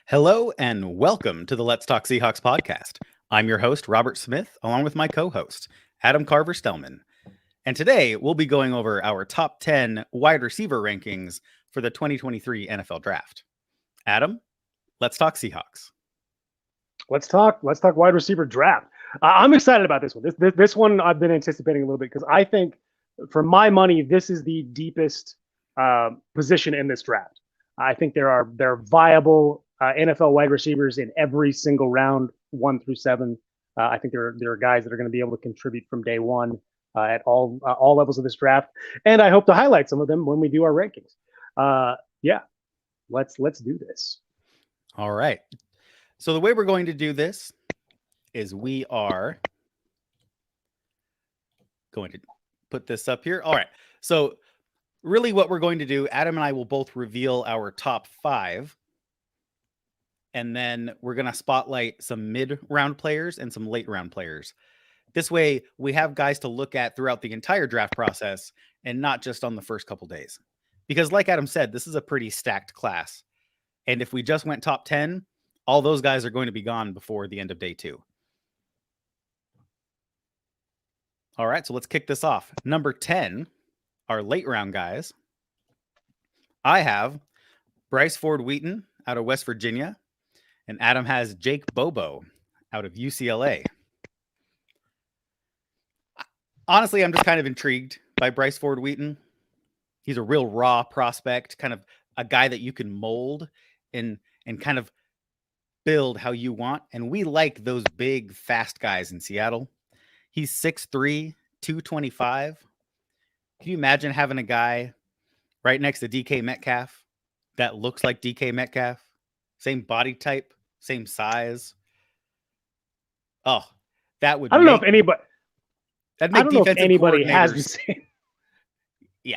Hello and welcome to the Let's Talk Seahawks podcast. I'm your host, Robert Smith, along with my co-host, Adam Carver-Stellman. And today we'll be going over our top 10 wide receiver rankings for the 2023 NFL Draft. Adam, let's talk Seahawks. Let's talk wide receiver draft. I'm excited about this one. This one I've been anticipating a little bit because I think, for my money, this is the deepest position in this draft. I think there are viable NFL wide receivers in every single round, 1 through 7. I think there are guys that are going to be able to contribute from day one at all levels of this draft, and I hope to highlight some of them when we do our rankings. Let's do this. All right. So the way we're going to do this is we are going to put this up here. All right. So really what we're going to do, Adam and I will both reveal our top 5. And then we're going to spotlight some mid-round players and some late-round players. This way, we have guys to look at throughout the entire draft process and not just on the first couple days. Because like Adam said, this is a pretty stacked class. And if we just went top 10, all those guys are going to be gone before the end of day 2. All right, so let's kick this off. Number 10, our late-round guys. I have Bryce Ford-Wheaton out of West Virginia. And Adam has Jake Bobo out of UCLA. Honestly, I'm just kind of intrigued by Bryce Ford-Wheaton. He's a real raw prospect, kind of a guy that you can mold and kind of build how you want. And we like those big, fast guys in Seattle. He's 6'3", 225. Can you imagine having a guy right next to DK Metcalf that looks like DK Metcalf? Same body type, same size. Oh, that would. I don't know if anybody. That'd make I don't know if anybody has the coordinators. same. Yeah,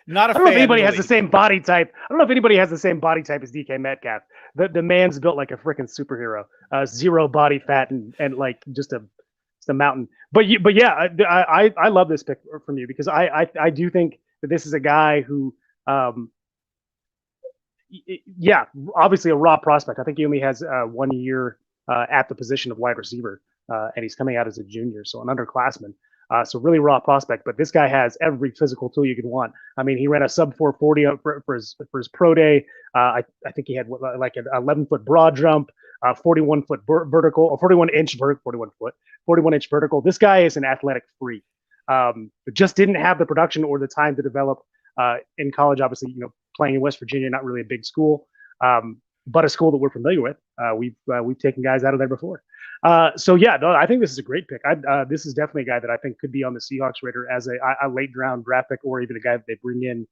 not a I don't know if fan anybody in has the league. same body type. I don't know if anybody has the same body type as DK Metcalf. The man's built like a freaking superhero. Zero body fat and like just a mountain. But yeah, I love this pick from you because I do think that this is a guy who, yeah, obviously a raw prospect. I think he only has 1 year at the position of wide receiver, and he's coming out as a junior, so an underclassman. So really raw prospect, but this guy has every physical tool you could want. I mean, he ran a sub 440 for his pro day. I think he had like an 11-foot broad jump, 41-foot vertical, or 41-inch vertical, 41-inch vertical. This guy is an athletic freak. But just didn't have the production or the time to develop in college. Obviously, playing in West Virginia, not really a big school, but a school that we're familiar with. We've taken guys out of there before. So yeah, no, I think this is a great pick. This is definitely a guy that I think could be on the Seahawks radar as a late round draft pick, or even a guy that they bring in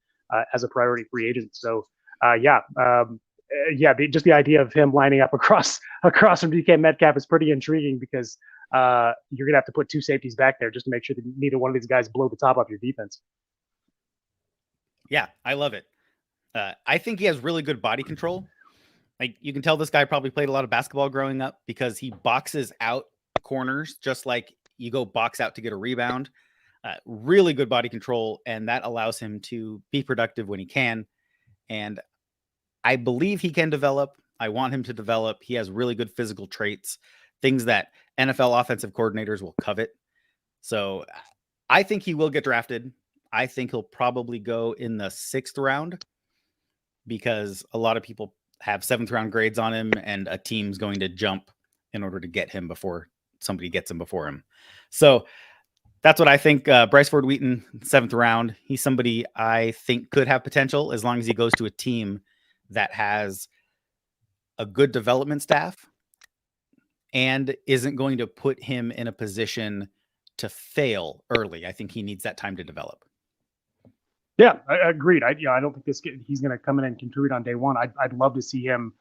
as a priority free agent. So just the idea of him lining up across from DK Metcalf is pretty intriguing because you're gonna have to put 2 safeties back there just to make sure that neither one of these guys blow the top off your defense. Yeah, I love it. I think he has really good body control. Like, you can tell this guy probably played a lot of basketball growing up because he boxes out corners just like you go box out to get a rebound. Really good body control, and that allows him to be productive when he can. And I believe he can develop. I want him to develop. He has really good physical traits, things that NFL offensive coordinators will covet. So I think he will get drafted. I think he'll probably go in the 6th round because a lot of people have 7th round grades on him, and a team's going to jump in order to get him before somebody gets him before him. So that's what I think. Bryce Ford-Wheaton, 7th round. He's somebody I think could have potential as long as he goes to a team that has a good development staff and isn't going to put him in a position to fail early. I think he needs that time to develop. Yeah, I agreed. I don't think he's going to come in and contribute on day one. I'd love to see him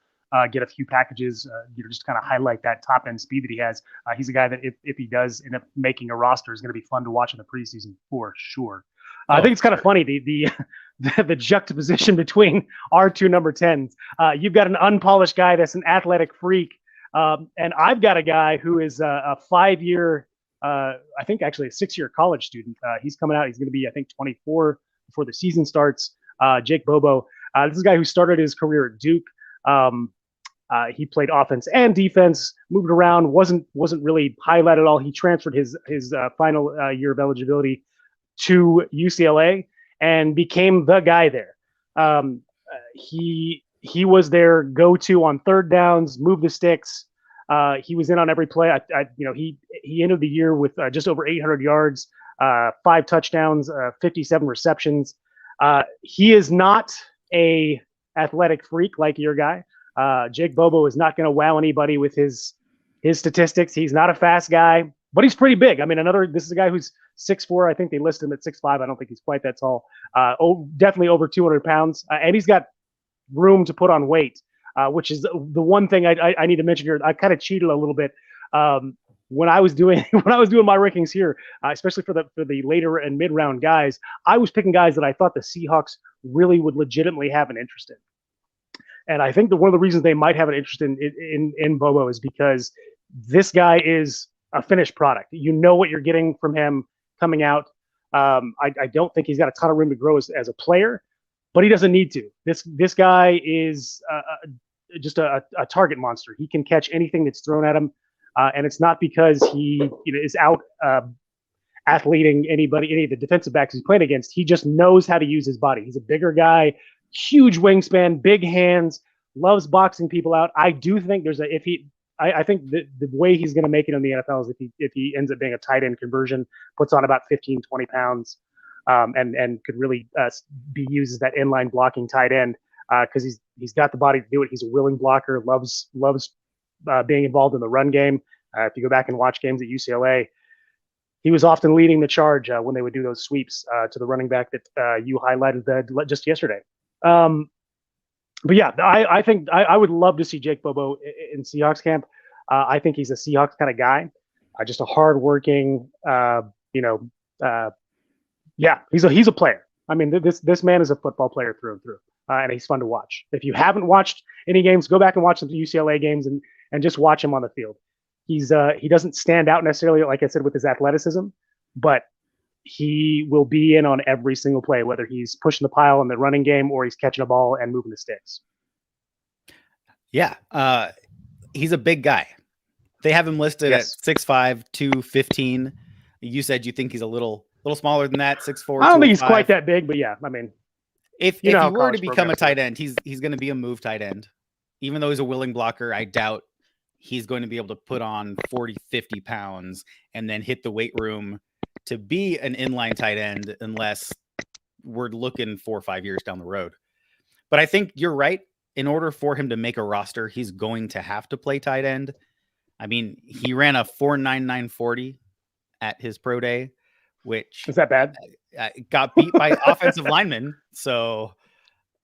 get a few packages, just kind of highlight that top end speed that he has. He's a guy that if he does end up making a roster is going to be fun to watch in the preseason for sure. I think it's kind of funny the juxtaposition between our 2 number 10s. You've got an unpolished guy that's an athletic freak, and I've got a guy who is a 5-year, I think actually a 6-year college student. He's coming out. He's going to be, I think, 24 before the season starts. Jake Bobo. This is a guy who started his career at Duke. He played offense and defense, moved around, wasn't really highlighted at all. He transferred his final year of eligibility to UCLA and became the guy there. He was their go-to on third downs, move the sticks. He was in on every play. He ended the year with just over 800 yards, 5 touchdowns, 57 receptions. He is not a athletic freak like your guy. Jake Bobo is not going to wow anybody with his statistics. He's not a fast guy, but he's pretty big. I mean, this is a guy who's 6'4". I think they listed him at 6'5". I don't think he's quite that tall. Definitely over 200 pounds, and he's got room to put on weight, which is the one thing I need to mention here. I kind of cheated a little bit when I was doing my rankings here, especially for the later and mid round guys. I was picking guys that I thought the Seahawks really would legitimately have an interest in. And I think that one of the reasons they might have an interest in Bobo is because this guy is a finished product. You know what you're getting from him coming out. I don't think he's got a ton of room to grow as a player, but he doesn't need to. This guy is just a target monster. He can catch anything that's thrown at him, and it's not because he is out athleting any of the defensive backs he's playing against. He just knows how to use his body. He's a bigger guy, huge wingspan, big hands, loves boxing people out. I do think I think the way he's going to make it in the NFL is if he ends up being a tight end conversion, puts on about 15, 20 pounds, and could really be used as that inline blocking tight end because he's got the body to do it. He's a willing blocker, loves being involved in the run game. If you go back and watch games at UCLA, he was often leading the charge when they would do those sweeps to the running back that you highlighted just yesterday. But yeah, I think I would love to see Jake Bobo in Seahawks camp. I think he's a Seahawks kind of guy, just a hardworking, he's a player. I mean, this man is a football player through and through, and he's fun to watch. If you haven't watched any games, go back and watch the UCLA games and just watch him on the field. He doesn't stand out necessarily, like I said, with his athleticism, but he will be in on every single play, whether he's pushing the pile in the running game or he's catching a ball and moving the sticks. Yeah. He's a big guy. They have him listed at 6'5", 215. You said you think he's a little smaller than that, 6'4". I don't think he's quite that big, but yeah, I mean, if he were to become a tight end, he's going to be a move tight end. Even though he's a willing blocker, I doubt he's going to be able to put on 40, 50 pounds and then hit the weight room to be an inline tight end unless we're looking 4 or 5 years down the road. But I think you're right. In order for him to make a roster, he's going to have to play tight end. I mean, he ran a 4.99 40 at his pro day, which is that bad? Got beat by offensive linemen. So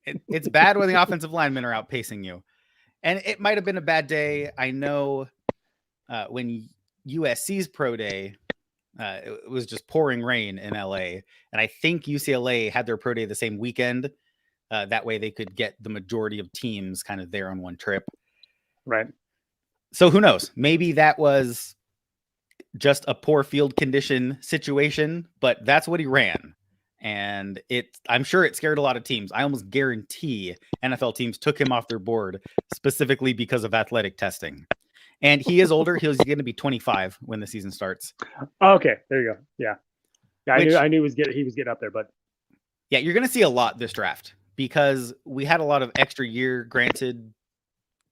it's bad when the offensive linemen are outpacing you. And it might have been a bad day. I know when USC's pro day, it was just pouring rain in LA. And I think UCLA had their pro day the same weekend. That way they could get the majority of teams kind of there on one trip. Right. So who knows? Maybe that was just a poor field condition situation, but that's what he ran. And I'm sure it scared a lot of teams. I almost guarantee NFL teams took him off their board specifically because of athletic testing. And he is older. He's going to be 25 when the season starts. Okay, there you go. Yeah. I knew he was getting up there, but yeah, you're going to see a lot this draft because we had a lot of extra year granted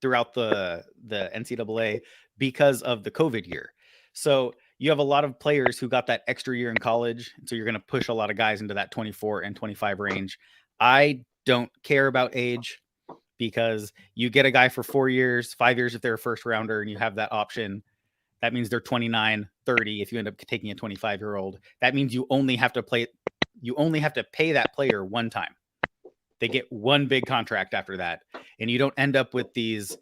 throughout the NCAA because of the COVID year. So you have a lot of players who got that extra year in college. So you're going to push a lot of guys into that 24 and 25 range. I don't care about age because you get a guy for 4 years, 5 years if they're a first rounder and you have that option. That means they're 29, 30 if you end up taking a 25-year-old. That means you only have to pay that player one time. They get one big contract after that. And you don't end up with these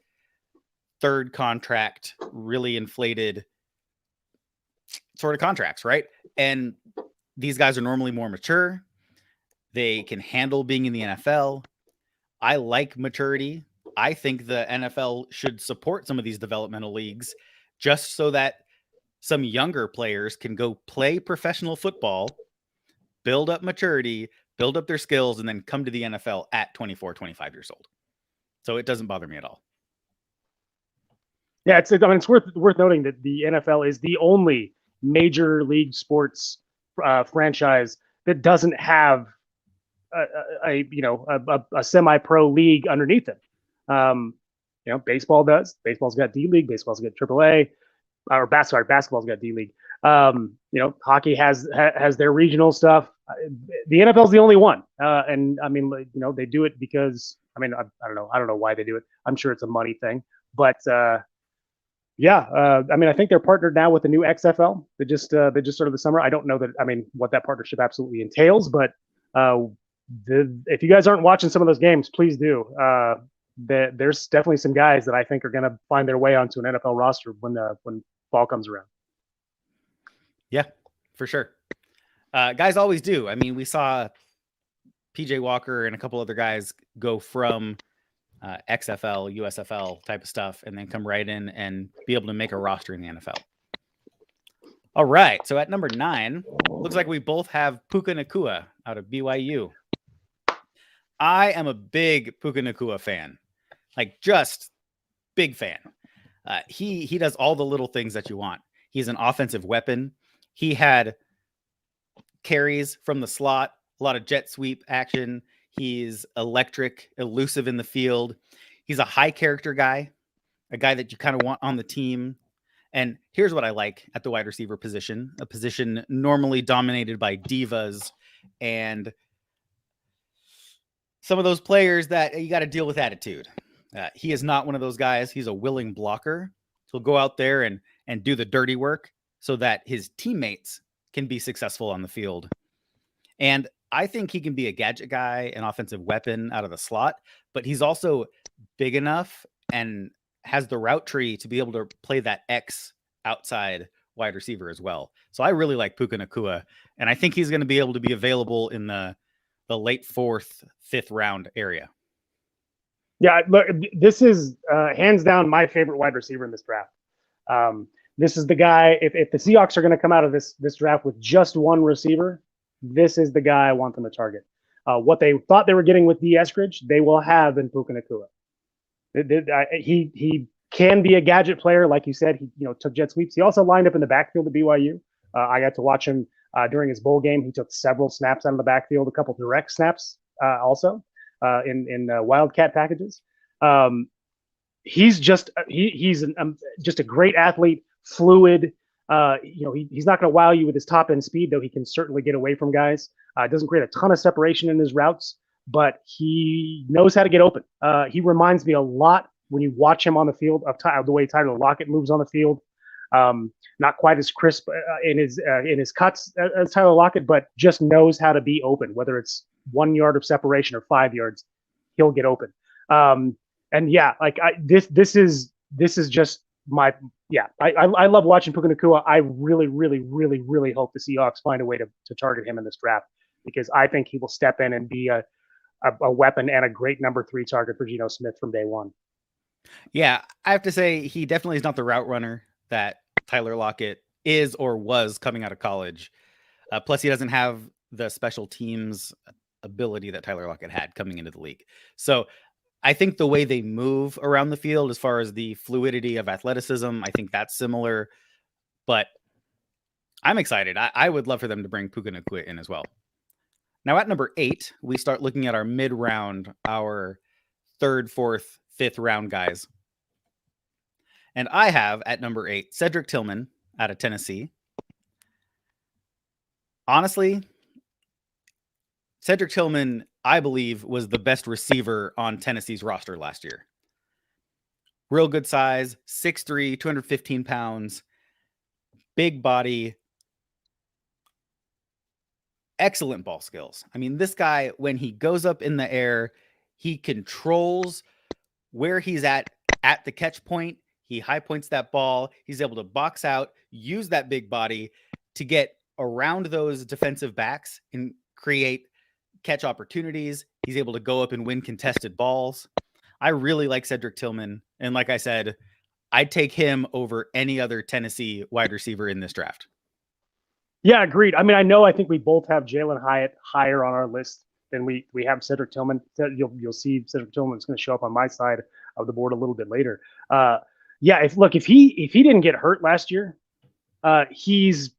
third contract, really inflated sort of contracts, right? And these guys are normally more mature. They can handle being in the NFL. I like maturity. I think the NFL should support some of these developmental leagues just so that some younger players can go play professional football, build up maturity, build up their skills, and then come to the NFL at 24, 25 years old. So it doesn't bother me at all. Yeah, it's worth noting that the NFL is the only major league sports franchise that doesn't have a semi-pro league underneath it. Baseball does. Baseball's got D League. Baseball's got AAA. Or basketball's got D League. Hockey has their regional stuff. The NFL is the only one, and I mean, they do it because I don't know why they do it. I'm sure it's a money thing, but I think they're partnered now with the new XFL that just started this summer. I don't know what that partnership absolutely entails, but if you guys aren't watching some of those games, please do. There's definitely some guys that I think are going to find their way onto an NFL roster when fall comes around. Yeah, for sure. Guys always do. I mean, we saw PJ Walker and a couple other guys go from XFL, USFL type of stuff, and then come right in and be able to make a roster in the NFL. All right. So at number 9, looks like we both have Puka Nacua out of BYU. I am a big Puka Nacua fan, like just big fan. He does all the little things that you want. He's an offensive weapon. He had carries from the slot, a lot of jet sweep action. He's electric, elusive in the field. He's a high character guy, a guy that you kind of want on the team. And here's what I like at the wide receiver position, a position normally dominated by divas and some of those players that you got to deal with attitude. He is not one of those guys. He's a willing blocker. He'll go out there and do the dirty work so that his teammates can be successful on the field. And I think he can be a gadget guy, an offensive weapon out of the slot, but he's also big enough and has the route tree to be able to play that X outside wide receiver as well. So I really like Puka Nacua, and I think he's going to be able to be available in the late 4th, 5th round area. Yeah, look, this is hands down my favorite wide receiver in this draft. This is the guy, if the Seahawks are going to come out of this draft with just one receiver, this is the guy I want them to target. What they thought they were getting with D. Eskridge, they will have in Puka Nacua. He can be a gadget player, like you said. He took jet sweeps. He also lined up in the backfield at BYU. I got to watch him during his bowl game. He took several snaps out of the backfield, a couple direct snaps also in Wildcat packages. He's just he's a great athlete, fluid. He's not going to wow you with his top end speed, though he can certainly get away from guys. Doesn't create a ton of separation in his routes, but he knows how to get open. He reminds me a lot when you watch him on the field of the way Tyler Lockett moves on the field. Not quite as crisp in his cuts as Tyler Lockett, but just knows how to be open. Whether it's 1 yard of separation or 5 yards, he'll get open. And yeah, this is just my I love watching Puka Nacua. I really, really, really, really hope the Seahawks find a way to target him in this draft, because I think he will step in and be a weapon and a great number 3 target for Geno Smith from day one. Yeah, I have to say he definitely is not the route runner that Tyler Lockett is or was coming out of college. Plus, he doesn't have the special teams ability that Tyler Lockett had coming into the league. So I think the way they move around the field as far as the fluidity of athleticism, I think that's similar. But I'm excited. I would love for them to bring Puka Nacua in as well. Now at number 8, we start looking at our mid-round, our 3rd, 4th, 5th round guys. And I have at number 8, Cedric Tillman out of Tennessee. Honestly, Cedric Tillman, I believe, was the best receiver on Tennessee's roster last year. Real good size, 6'3", 215 pounds, big body, excellent ball skills. I mean, this guy, when he goes up in the air, he controls where he's at the catch point. He high points that ball. He's able to box out, use that big body to get around those defensive backs and create catch opportunities. He's able to go up and win contested balls. I really like Cedric Tillman. And like I said, I'd take him over any other Tennessee wide receiver in this draft. Yeah, agreed. I mean, I think we both have Jalen Hyatt higher on our list than we have Cedric Tillman. You'll see Cedric Tillman is going to show up on my side of the board a little bit later. Yeah, if he didn't get hurt last year, he's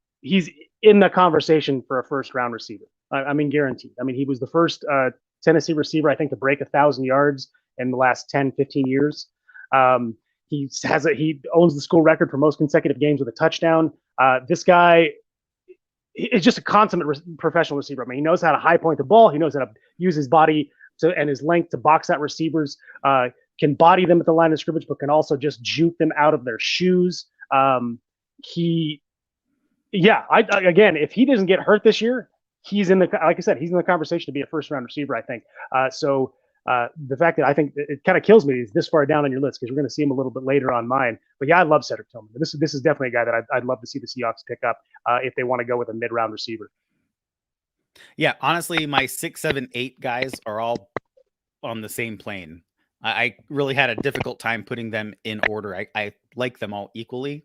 in the conversation for a first round receiver. I mean, guaranteed. I mean, he was the first Tennessee receiver, I think, to break 1,000 yards in the last 10, 15 years. He owns the school record for most consecutive games with a touchdown. This guy is just a consummate professional receiver. I mean, he knows how to high point the ball. He knows how to use his body and his length to box out receivers. Can body them at the line of scrimmage, but can also just juke them out of their shoes. Again, if he doesn't get hurt this year, he's in the, like I said, he's in the conversation to be a first round receiver, I think. The fact that I think it kind of kills me is this far down on your list, because we're going to see him a little bit later on mine. But yeah, I love Cedric Tillman. This is definitely a guy that I'd love to see the Seahawks pick up if they want to go with a mid round receiver. Yeah, honestly, my 6, 7, 8 guys are all on the same plane. I really had a difficult time putting them in order. I like them all equally.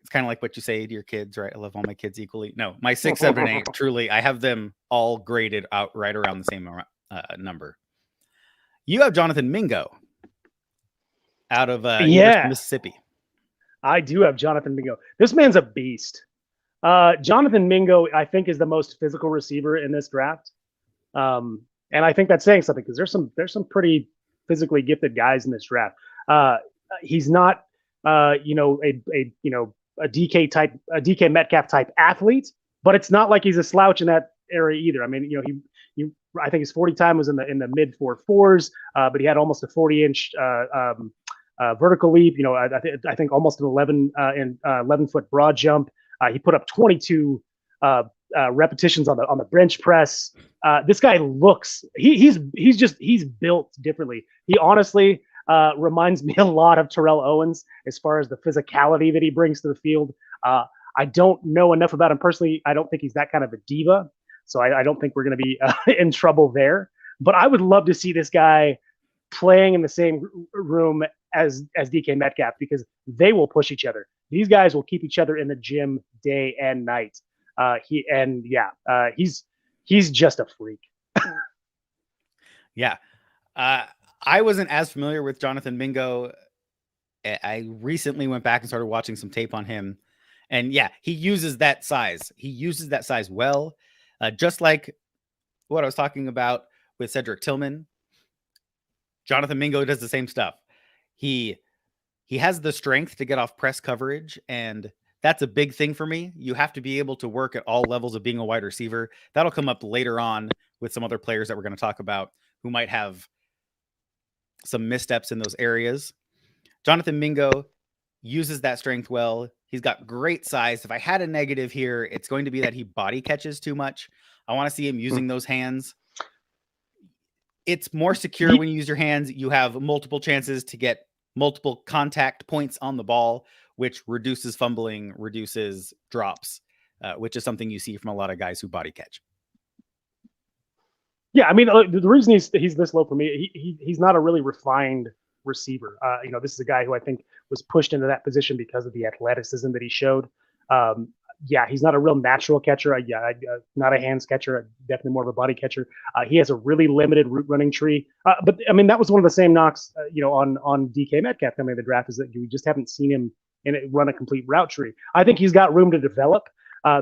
It's kind of like what you say to your kids, right? I love all my kids equally. No, my 6, 7, 8, truly, I have them all graded out right around the same number. You have Jonathan Mingo out of Mississippi. I do have Jonathan Mingo. This man's a beast. Jonathan Mingo, I think, is the most physical receiver in this draft. And I think that's saying something, because there's some pretty physically gifted guys in this draft. He's not a DK Metcalf type athlete, but it's not like he's a slouch in that area either. I mean, I think his 40 time was in the mid 4.4s, but he had almost a 40-inch vertical leap. I think almost an 11-foot broad jump. He put up 22 repetitions on the bench press. This guy he's built differently. He honestly reminds me a lot of Terrell Owens as far as the physicality that he brings to the field. I don't know enough about him personally. I don't think he's that kind of a diva, so I don't think we're going to be in trouble there. But I would love to see this guy playing in the same room as DK Metcalf, because they will push each other. These guys will keep each other in the gym day and night. He's just a freak. Yeah. I wasn't as familiar with Jonathan Mingo. I recently went back and started watching some tape on him. And yeah, he uses that size. He uses that size well. Just like what I was talking about with Cedric Tillman, Jonathan Mingo does the same stuff. He has the strength to get off press coverage, and that's a big thing for me. You have to be able to work at all levels of being a wide receiver. That'll come up later on with some other players that we're going to talk about who might have some missteps in those areas. Jonathan Mingo uses that strength well. He's got great size. If I had a negative here, it's going to be that he body catches too much. I want to see him using those hands. It's more secure when you use your hands. You have multiple chances to get multiple contact points on the ball, which reduces fumbling, reduces drops, which is something you see from a lot of guys who body catch. Yeah, I mean, the reason he's this low for me, he's not a really refined receiver. This is a guy who I think was pushed into that position because of the athleticism that he showed. He's not a real natural catcher. Not a hands catcher. Definitely more of a body catcher. He has a really limited route running tree. But I mean, that was one of the same knocks, on DK Metcalf coming in the draft, is that we just haven't seen him run a complete route tree. I think he's got room to develop.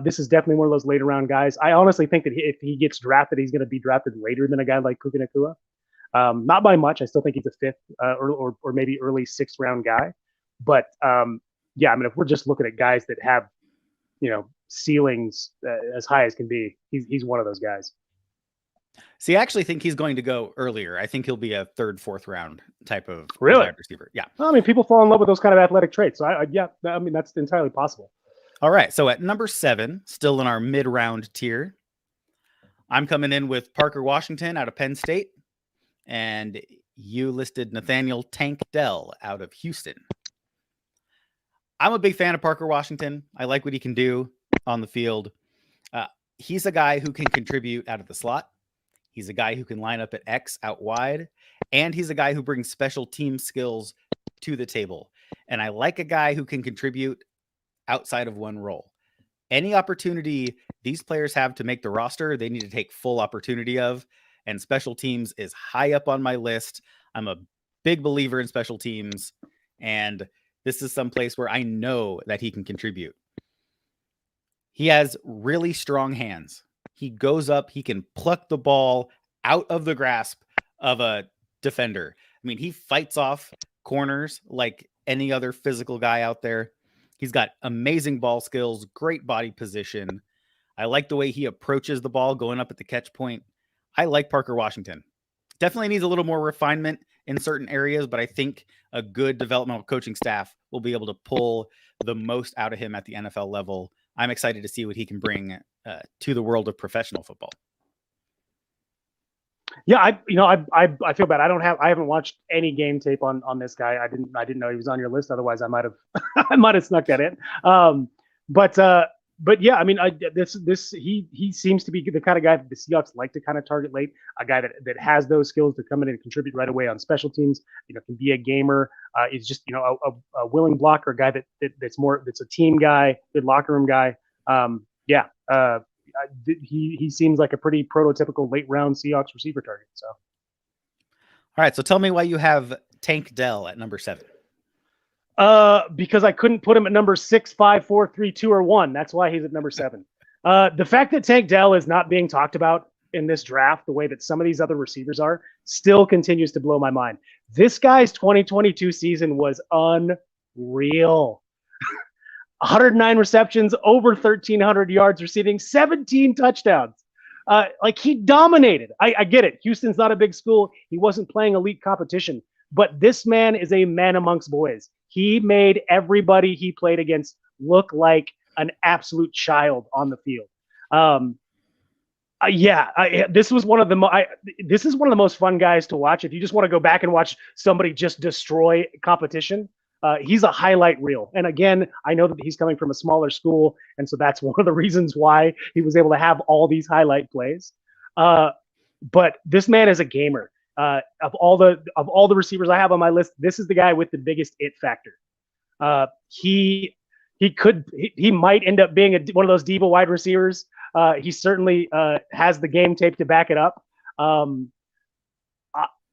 This is definitely one of those later round guys. I honestly think that if he gets drafted, he's going to be drafted later than a guy like Puka Nacua. Not by much. I still think he's a 5th or maybe early 6th round guy. But I mean, if we're just looking at guys that have, ceilings as high as can be, he's one of those guys. See, I actually think he's going to go earlier. I think he'll be a 3rd, 4th round type of wide receiver. Yeah. Well, I mean, people fall in love with those kind of athletic traits. So I mean, that's entirely possible. All right. So at number 7, still in our mid-round tier, I'm coming in with Parker Washington out of Penn State. And you listed Nathaniel Tank Dell out of Houston. I'm a big fan of Parker Washington. I like what he can do on the field. He's a guy who can contribute out of the slot. He's a guy who can line up at X out wide. And he's a guy who brings special team skills to the table. And I like a guy who can contribute outside of one role. Any opportunity these players have to make the roster, they need to take full opportunity of. And special teams is high up on my list. I'm a big believer in special teams. And this is some place where I know that he can contribute. He has really strong hands. He goes up, he can pluck the ball out of the grasp of a defender. I mean, he fights off corners like any other physical guy out there. He's got amazing ball skills, great body position. I like the way he approaches the ball going up at the catch point. I like Parker Washington. Definitely needs a little more refinement in certain areas, but I think a good developmental coaching staff will be able to pull the most out of him at the NFL level. I'm excited to see what he can bring to the world of professional football. Yeah, I feel bad. I haven't watched any game tape on this guy. I didn't know he was on your list. Otherwise, I might have snuck that in. But yeah, I mean, he seems to be the kind of guy that the Seahawks like to kind of target late. A guy that has those skills to come in and contribute right away on special teams. Can be a gamer. He's just a willing blocker, a guy that's a team guy, good locker room guy. He seems like a pretty prototypical late round Seahawks receiver target. So, all right. So tell me why you have Tank Dell at number 7. Because I couldn't put him at number 6, 5, 4, 3, 2, or 1. That's why he's at number 7. The fact that Tank Dell is not being talked about in this draft the way that some of these other receivers are still continues to blow my mind. This guy's 2022 season was unreal. 109 receptions, over 1,300 yards receiving, 17 touchdowns. He dominated. I get it. Houston's not a big school. He wasn't playing elite competition. But this man is a man amongst boys. He made everybody he played against look like an absolute child on the field. This is one of the most fun guys to watch. If you just want to go back and watch somebody just destroy competition, he's a highlight reel. And again, I know that he's coming from a smaller school, and so that's one of the reasons why he was able to have all these highlight plays. But this man is a gamer. Of all the receivers I have on my list, this is the guy with the biggest it factor. He might end up being one of those diva wide receivers. He certainly has the game tape to back it up.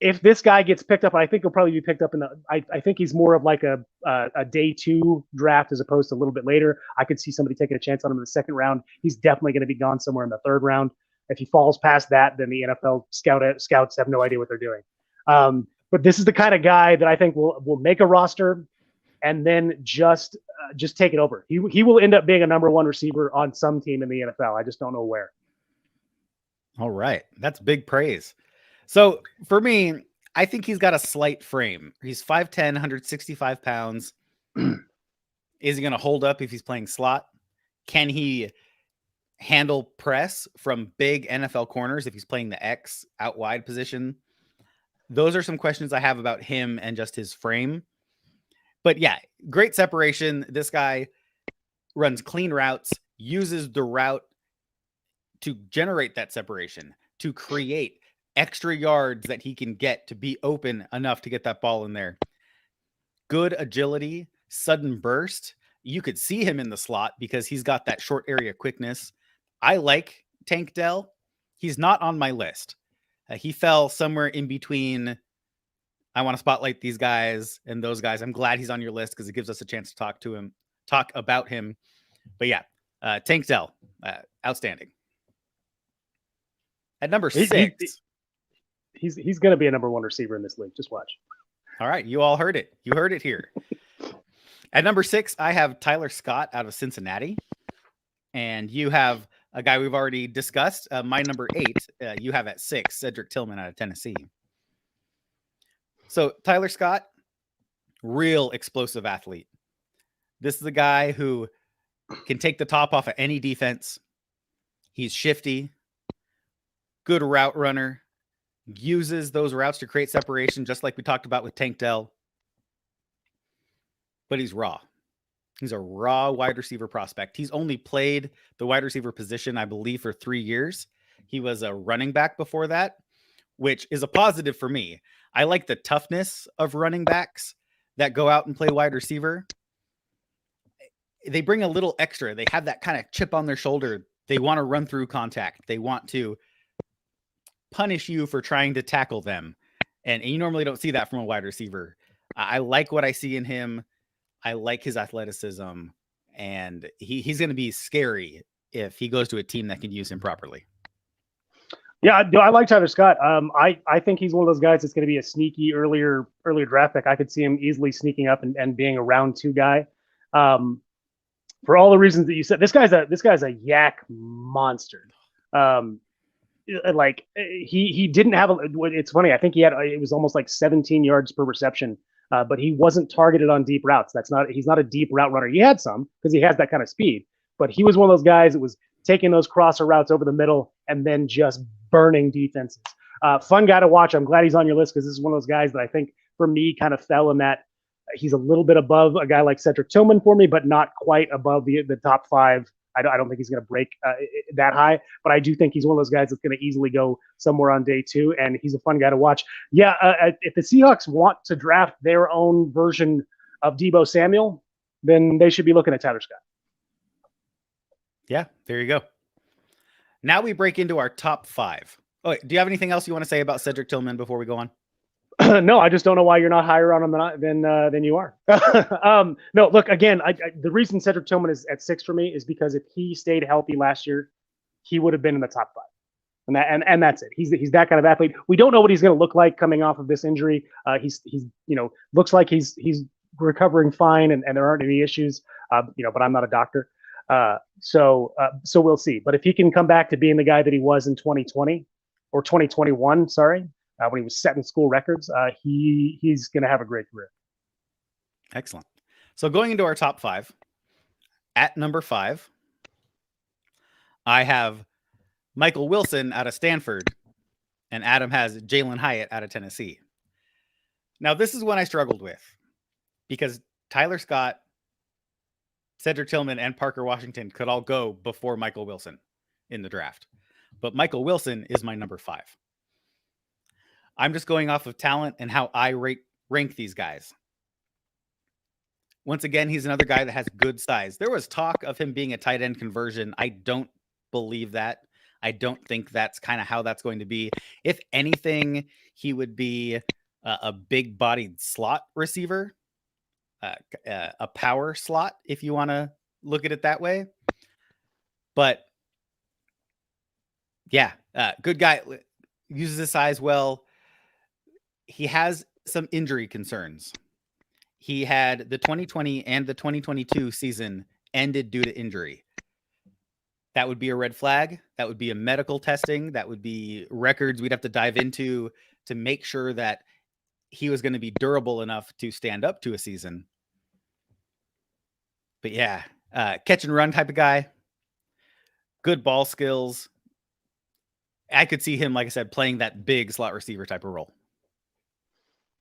If this guy gets picked up, I think he'll probably be picked up I think he's more of like a day 2 draft as opposed to a little bit later. I could see somebody taking a chance on him in the 2nd round. He's definitely going to be gone somewhere in the 3rd round. If he falls past that, then the NFL scouts have no idea what they're doing. But this is the kind of guy that I think will make a roster and then just take it over. He will end up being a number 1 receiver on some team in the NFL. I just don't know where. All right. That's big praise. So for me, I think he's got a slight frame. He's 5'10", 165 pounds. Is he going to hold up if he's playing slot? Can he handle press from big NFL corners if he's playing the X out wide position? Those are some questions I have about him and just his frame. But yeah, great separation. This guy runs clean routes, uses the route to generate that separation, to create extra yards that he can get to be open enough to get that ball in there. Good agility, sudden burst. You could see him in the slot because he's got that short area quickness. I like Tank Dell. He's not on my list. He fell somewhere in between. I want to spotlight these guys and those guys. I'm glad he's on your list because it gives us a chance to talk about him. But yeah, Tank Dell, outstanding. At number 6. He's going to be a number 1 receiver in this league. Just watch. All right. You all heard it. You heard it here. At number 6, I have Tyler Scott out of Cincinnati. And you have a guy we've already discussed. My number 8, you have at 6, Cedric Tillman out of Tennessee. So Tyler Scott, real explosive athlete. This is the guy who can take the top off of any defense. He's shifty, good route runner, uses those routes to create separation, just like we talked about with Tank Dell. But he's raw. He's a raw wide receiver prospect. He's only played the wide receiver position, I believe, for 3 years. He was a running back before that, which is a positive for me. I like the toughness of running backs that go out and play wide receiver. They bring a little extra. They have that kind of chip on their shoulder. They want to run through contact. They want to punish you for trying to tackle them. And you normally don't see that from a wide receiver. I like what I see in him. I like his athleticism, and he's going to be scary if he goes to a team that can use him properly. Yeah, I like Tyler Scott. I think he's one of those guys that's going to be a sneaky earlier draft pick. I could see him easily sneaking up and being a round 2 guy. For all the reasons that you said, this guy's a yak monster. Like he didn't have it's funny. I think it was almost like 17 yards per reception, but he wasn't targeted on deep routes. He's not a deep route runner. He had some because he has that kind of speed, but he was one of those guys that was taking those crosser routes over the middle and then just burning defenses. Fun guy to watch. I'm glad he's on your list because this is one of those guys that I think for me kind of fell in that. He's a little bit above a guy like Cedric Tillman for me, but not quite above the top 5. I don't think he's going to break that high, but I do think he's one of those guys that's going to easily go somewhere on day 2, and he's a fun guy to watch. Yeah, if the Seahawks want to draft their own version of Deebo Samuel, then they should be looking at Tyler Scott. Yeah, there you go. Now we break into our top 5. Oh, wait, do you have anything else you want to say about Cedric Tillman before we go on? No, I just don't know why you're not higher on him than you are. No, look, again, the reason Cedric Tillman is at 6 for me is because if he stayed healthy last year, he would have been in the top 5. And that's it. He's that kind of athlete. We don't know what he's going to look like coming off of this injury. He's looks like he's recovering fine and there aren't any issues. But I'm not a doctor. So we'll see. But if he can come back to being the guy that he was in 2020 or 2021, sorry, when he was setting school records, he's going to have a great career. Excellent. So going into our top 5, at number 5, I have Michael Wilson out of Stanford, and Adam has Jalen Hyatt out of Tennessee. Now, this is one I struggled with because Tyler Scott, Cedric Tillman, and Parker Washington could all go before Michael Wilson in the draft. But Michael Wilson is my number 5. I'm just going off of talent and how I rank these guys. Once again, he's another guy that has good size. There was talk of him being a tight end conversion. I don't believe that. I don't think that's kind of how that's going to be. If anything, he would be a big-bodied slot receiver, a power slot, if you want to look at it that way. But yeah, good guy. Uses his size well. He has some injury concerns. He had the 2020 and the 2022 season ended due to injury. That would be a red flag. That would be a medical testing. That would be records we'd have to dive into to make sure that he was going to be durable enough to stand up to a season. But yeah, catch and run type of guy. Good ball skills. I could see him, like I said, playing that big slot receiver type of role.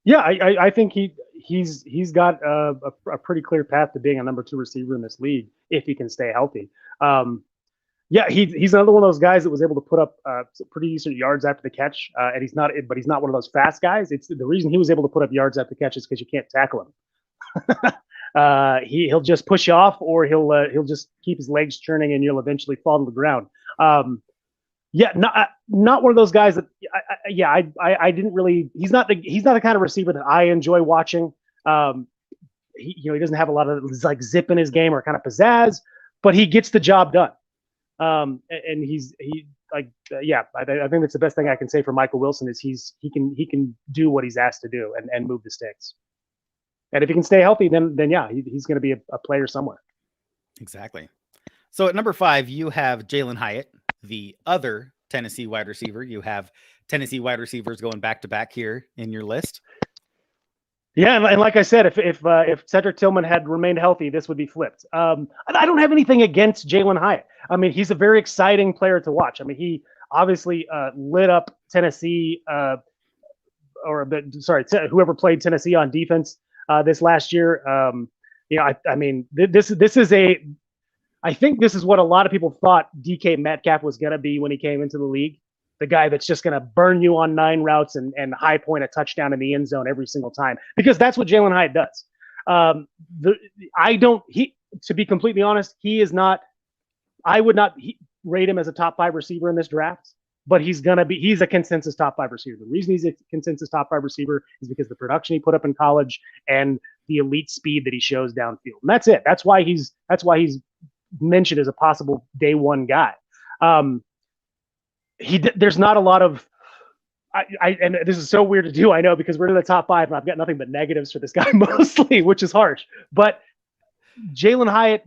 Yeah, I think he's got a pretty clear path to being a number 2 receiver in this league if he can stay healthy. Yeah, he's another one of those guys that was able to put up pretty decent yards after the catch, and he's not one of those fast guys. It's the reason he was able to put up yards after the catch is because you can't tackle him. He'll just push you off, or he'll just keep his legs churning, and you'll eventually fall to the ground. Yeah, not one of those guys that. I didn't really. He's not the kind of receiver that I enjoy watching. He doesn't have a lot of like zip in his game or kind of pizzazz, but he gets the job done. And I think that's the best thing I can say for Michael Wilson is he can do what he's asked to do and move the sticks. And if he can stay healthy, then yeah, he's going to be a player somewhere. Exactly. So at number 5, you have Jalen Hyatt, the other Tennessee wide receiver. You have Tennessee wide receivers going back to back here in your list. Yeah, and like I said, if Cedric Tillman had remained healthy, this would be flipped. I don't have anything against Jalen Hyatt. I mean, he's a very exciting player to watch. I mean, he obviously lit up Tennessee, whoever played Tennessee on defense this last year. I think this is what a lot of people thought DK Metcalf was going to be when he came into the league. The guy that's just going to burn you on 9 routes and high point a touchdown in the end zone every single time, because that's what Jalen Hyatt does. To be completely honest, he is not. I would not rate him as a top 5 receiver in this draft, but he's a consensus top 5 receiver. The reason he's a consensus top 5 receiver is because the production he put up in college and the elite speed that he shows downfield. And that's it. That's why he's mentioned as a possible day one guy. There's not a lot of, and this is so weird to do, I know, because we're in the top 5 and I've got nothing but negatives for this guy mostly, which is harsh. But Jalen Hyatt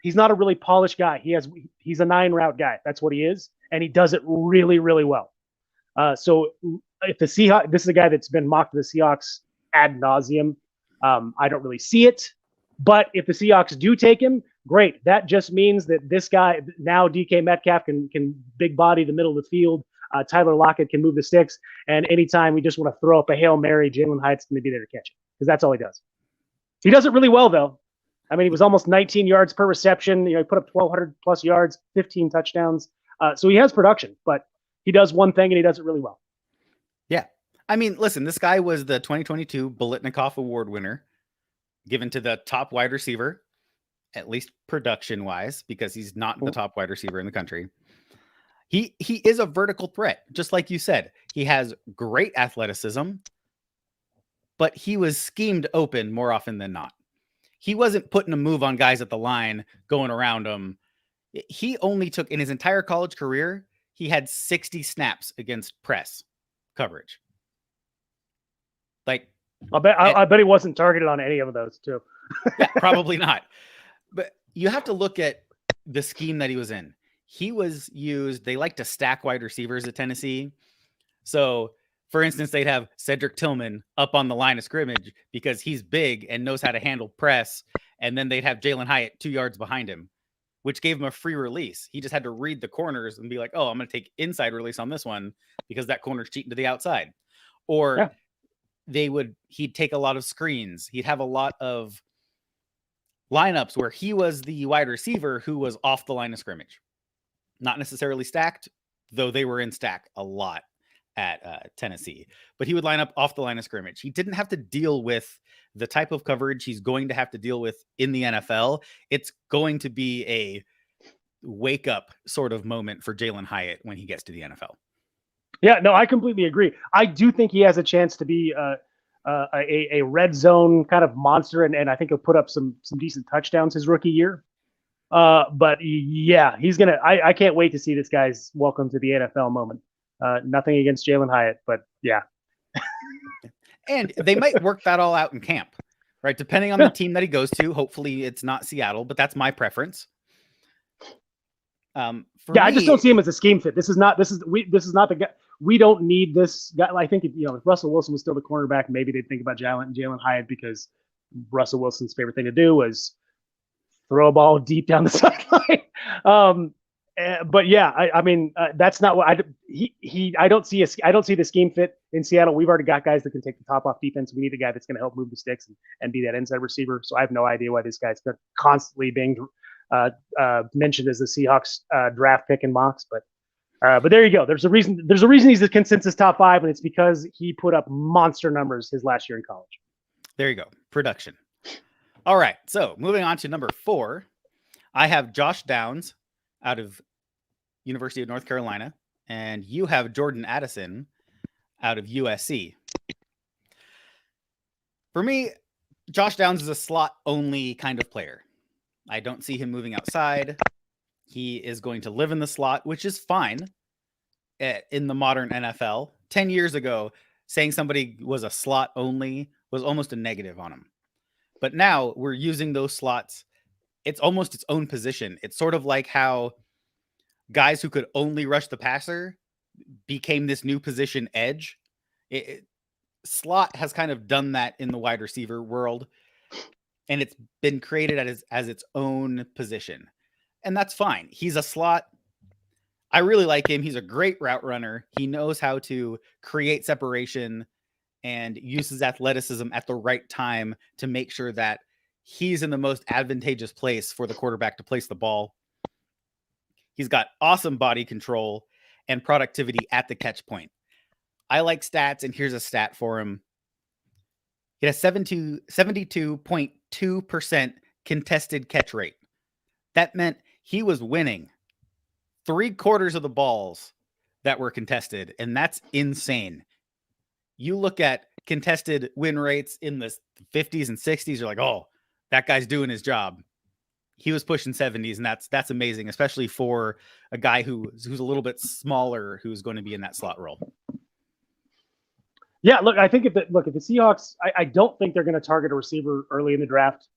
he's not a really polished guy. He's a 9 route guy. That's what he is. And he does it really, really well. So if the Seahawks, this is a guy that's been mocked to the Seahawks ad nauseum. I don't really see it. But if the Seahawks do take him, great. That just means that this guy, now DK Metcalf can big body the middle of the field. Tyler Lockett can move the sticks. And anytime we just want to throw up a Hail Mary, Jalen Hyatt's going to be there to catch it. Because that's all he does. He does it really well, though. I mean, he was almost 19 yards per reception. He put up 1,200 plus yards, 15 touchdowns. So he has production, but he does one thing and he does it really well. Yeah. I mean, listen, this guy was the 2022 Biletnikoff Award winner, given to the top wide receiver, at least production-wise, because he's not the top wide receiver in the country. He is a vertical threat, just like you said. He has great athleticism, but he was schemed open more often than not. He wasn't putting a move on guys at the line, going around them. He only took, in his entire college career, he had 60 snaps against press coverage. Like, I bet he wasn't targeted on any of those too. Yeah, probably not. But you have to look at the scheme that he was in. He was used, they like to stack wide receivers at Tennessee. So, for instance, they'd have Cedric Tillman up on the line of scrimmage because he's big and knows how to handle press. And then they'd have Jalen Hyatt 2 yards behind him, which gave him a free release. He just had to read the corners and be like, oh, I'm going to take inside release on this one because that corner's cheating to the outside. Or he'd take a lot of screens. He'd have a lot of lineups where he was the wide receiver who was off the line of scrimmage. Not necessarily stacked, though they were in stack a lot at Tennessee. But he would line up off the line of scrimmage. He didn't have to deal with the type of coverage he's going to have to deal with in the NFL. It's going to be a wake-up sort of moment for Jalen Hyatt when he gets to the NFL. Yeah, no, I completely agree. I do think he has a chance to be a red zone kind of monster, and I think he'll put up some decent touchdowns his rookie year. But yeah, he's gonna. I can't wait to see this guy's welcome to the NFL moment. Nothing against Jalen Hyatt, but yeah. And they might work that all out in camp, right? Depending on the team that he goes to. Hopefully, it's not Seattle, but that's my preference. I just don't see him as a scheme fit. This is not the guy. We don't need this guy. I think if Russell Wilson was still the cornerback, maybe they'd think about Jalen Hyatt because Russell Wilson's favorite thing to do was throw a ball deep down the sideline. But yeah, I mean that's not what I don't see the scheme fit in Seattle. We've already got guys that can take the top off defense. We need a guy that's going to help move the sticks and be that inside receiver. So I have no idea why this guy's constantly being mentioned as the Seahawks draft pick in mocks, but there you go. There's a reason he's the consensus top 5, and it's because he put up monster numbers his last year in college. There you go. Production. All right. So moving on to number 4, I have Josh Downs out of University of North Carolina, and you have Jordan Addison out of USC. For me, Josh Downs is a slot only kind of player. I don't see him moving outside. He is going to live in the slot, which is fine in the modern NFL. 10 years ago, saying somebody was a slot only was almost a negative on him. But now we're using those slots. It's almost its own position. It's sort of like how guys who could only rush the passer became this new position, edge. Slot has kind of done that in the wide receiver world, and it's been created as its own position. And that's fine. He's a slot. I really like him. He's a great route runner. He knows how to create separation and uses athleticism at the right time to make sure that he's in the most advantageous place for the quarterback to place the ball. He's got awesome body control and productivity at the catch point. I like stats, and here's a stat for him. He has 72.2% contested catch rate. That meant he was winning 3/4 of the balls that were contested, and that's insane. You look at contested win rates in the 50s and 60s, you're like, oh, that guy's doing his job. He was pushing 70s, and that's amazing, especially for a guy who's a little bit smaller, who's going to be in that slot role. Yeah, look, I think if the Seahawks, I don't think they're going to target a receiver early in the draft,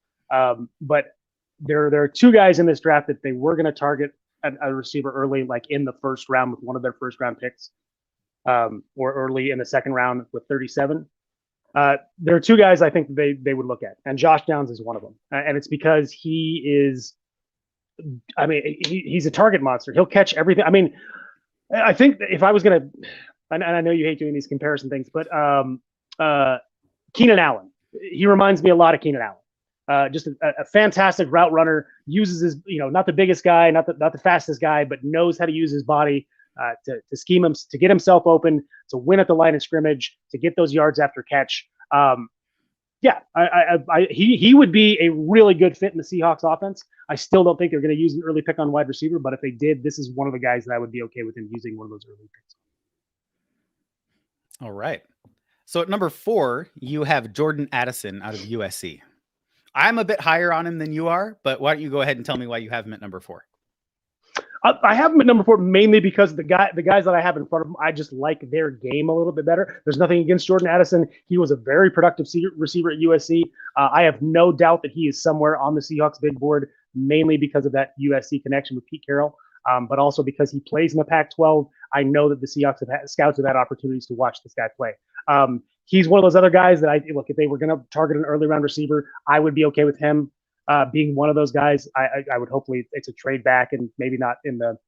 but there are two guys in this draft that they were going to target a receiver early, like in the first round with one of their first round picks, or early in the second round with 37. There are two guys I think they would look at, and Josh Downs is one of them, and it's because he is, I mean, he's a target monster. He'll catch everything. I mean, I think if I was going to, and I know you hate doing these comparison things, but Keenan Allen, he reminds me a lot of Keenan Allen. Just a fantastic route runner, uses his, not the biggest guy, not the fastest guy, but knows how to use his body to scheme him, to get himself open, to win at the line of scrimmage, to get those yards after catch. He would be a really good fit in the Seahawks offense. I still don't think they're going to use an early pick on wide receiver, but if they did, this is one of the guys that I would be okay with him using one of those early picks. All right. So at number 4, you have Jordan Addison out of USC. I'm a bit higher on him than you are, but why don't you go ahead and tell me why you have him at number 4? I have him at number 4 mainly because the guys that I have in front of him, I just like their game a little bit better. There's nothing against Jordan Addison. He was a very productive receiver at USC. I have no doubt that he is somewhere on the Seahawks big board, mainly because of that USC connection with Pete Carroll, but also because he plays in the Pac-12. I know that the Seahawks scouts have had opportunities to watch this guy play. He's one of those other guys that if they were going to target an early round receiver, I would be okay with him being one of those guys. I would hopefully it's a trade back and maybe not in the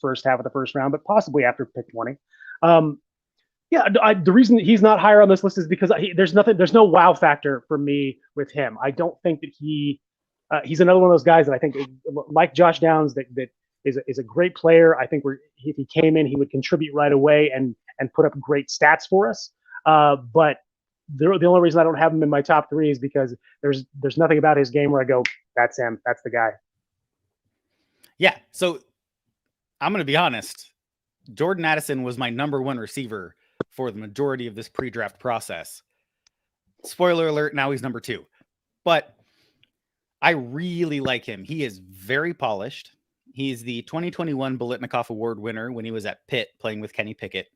first half of the first round, but possibly after pick 20. The reason that he's not higher on this list is because there's no wow factor for me with him. I don't think that he's another one of those guys that I think, like Josh Downs, that is a great player. I think if he came in, he would contribute right away and put up great stats for us. But the only reason I don't have him in my top 3 is because there's nothing about his game where I go, that's him, that's the guy. Yeah. So I'm going to be honest. Jordan Addison was my number 1 receiver for the majority of this pre-draft process. Spoiler alert, now he's number 2. But I really like him. He is very polished. He's the 2021 Biletnikoff Award winner when he was at Pitt playing with Kenny Pickett.